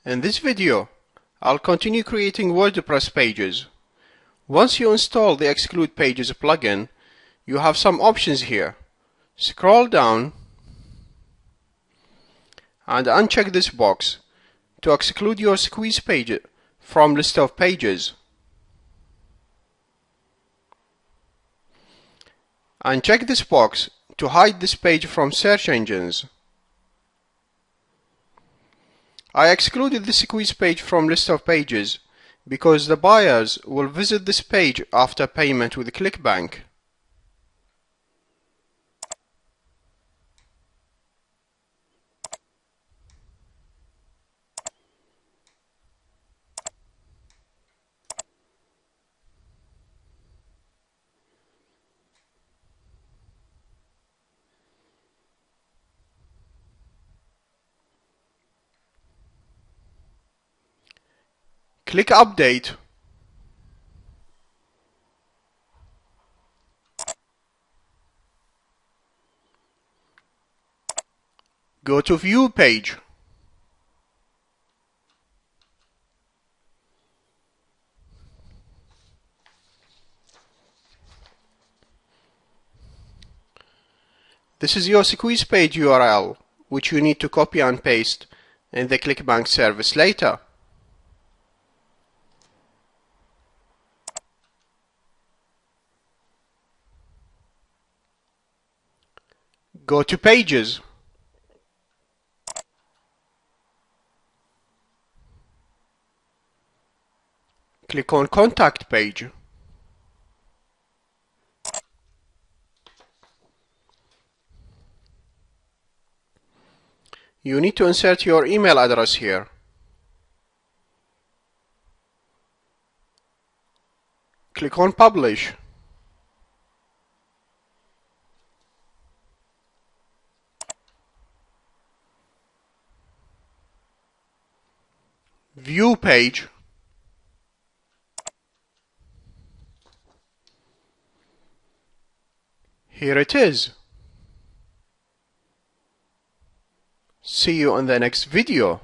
In this video, I'll continue creating WordPress pages. Once you install the Exclude Pages plugin, you have some options here. Scroll down and uncheck this box to exclude your squeeze page from list of pages. And check this box to hide this page from search engines. I excluded the squeeze page from list of pages because the buyers will visit this page after payment with ClickBank. Click Update. Go to View page. This is your squeeze page URL, which you need to copy and paste in the ClickBank service later. Go to Pages. Click on Contact page. You need to insert your email address here. Click on Publish. View page. Here it is. See you on the next video.